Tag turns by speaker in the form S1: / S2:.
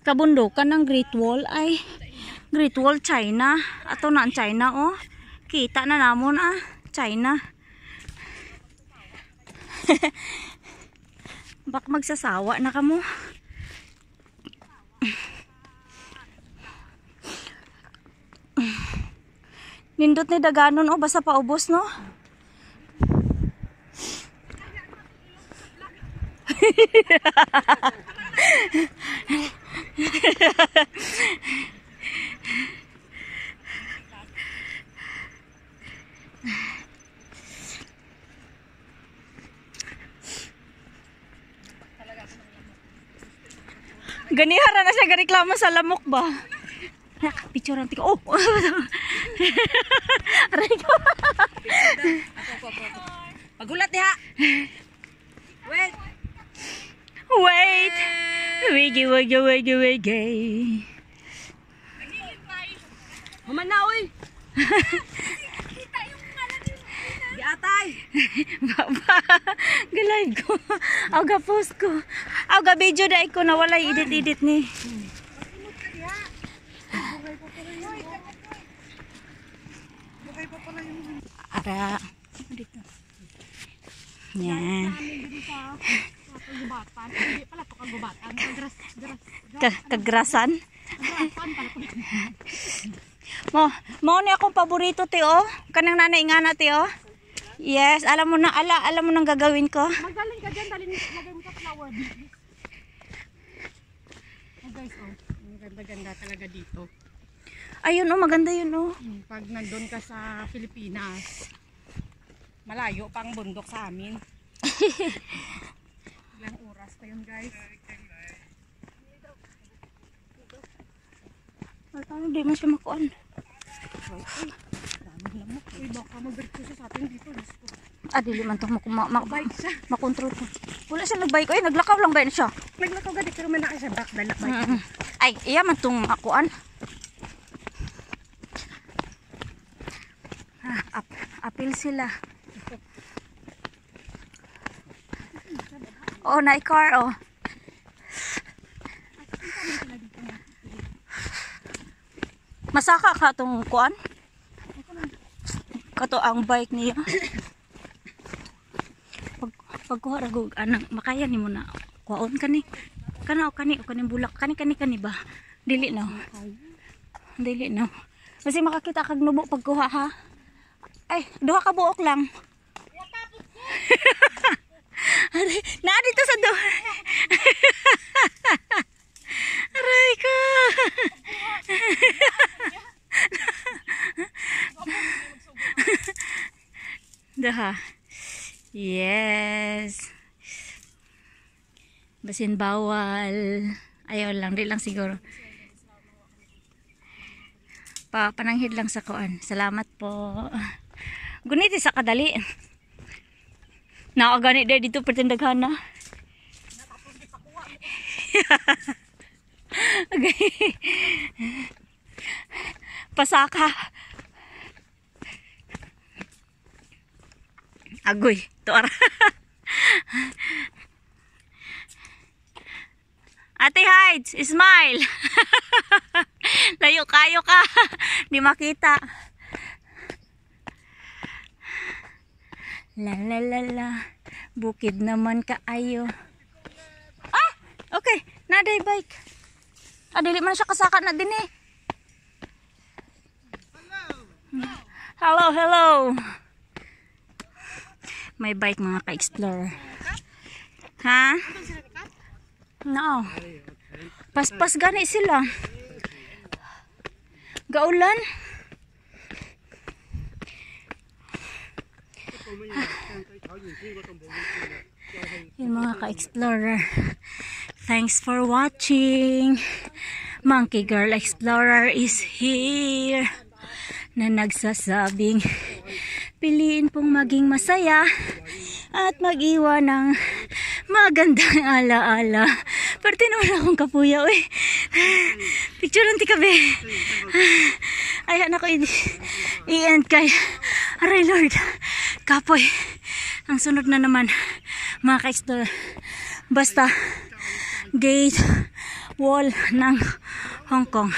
S1: kabundukan ng Great Wall ay Great Wall China. Ato na ang China oh. Kita na namon China. Bak magsasawa na kamo. Nindot ni daganon oh, basta paubos no. Ganihara na siya gareklamo sa lamok ba? Picture ang tika. Oh! Aray ko.
S2: Pagulat niya. Wait.
S1: Wait. Wiggy, wiggy, wiggy, wiggy.
S2: Human na, uy. Di atay.
S1: Baba. Galay ko. Aw ga post ko. Aw ga video dai ko na walay edit-edit ni. Ara. Dito. Yan. Kagrasan. Mo ni akong paborito ti oh. Kanang nanay nga na ti oh. Yes, alam mo nang gagawin ko.
S2: Magdaling ka dyan, lagay mo sa flower. Oh guys, oh. Ang ganda-ganda talaga dito.
S1: Ayun oh, maganda yun oh.
S2: Pag nandun ka sa Pilipinas, malayo pang bundok sa amin. Ilang oras pa yun guys.
S1: Hindi man siya makuan.
S2: Uy, baka mag-berkusa sa atin dito.
S1: Dili man itong makontrol ko. Wala siya nagbike. Ay, naglakaw lang ba yun siya?
S2: Naglakaw gani, pero may naka siya back dalak bike.
S1: Ay, iya man itong makuan. Apil sila. Oh, na-car oh. Masaka ka itong kuan? Kato ang bike niya. Pagkuha ragog anang makaya ni mo na kuhaon kani. Kana o kani bulak kani ba? Dili no. Dili no. Kasi makakita kag nubo pagkuha ha. Ay, duha ka buok lang. Aray, na dito sa do. Aray ko. Daha. Yes. Basin bawal. Ayaw lang, di lang siguro. Pananghid lang sa kuan. Salamat po. Guniti sa kadali. Nakagani dahil dito pertindaghan na. Okay. Pasaka. Agoy. Tuara. Ate Hides, smile. Layo kayo ka. Di makita. La la la la. Bukid naman kaayo. Ah! Okay. Naday bike. Dili man siya kasaka na din eh. Hello, hello. May bike mga ka-explorer. Ha? No. Paspas gani sila. Gaulan. Yung mga ka-explorer. Thanks for watching. Monkey Girl Explorer is here. Na nagsasabing piliin pong maging masaya at mag-iwan ng magandang alaala. Parte naman akong kapuya. Uy. Picture nanti ka be. Ayan ako i-end kay aray Lord. Kapoy. Ang sunod na naman mga ka-explorer. Basta gate wall ng Hong Kong.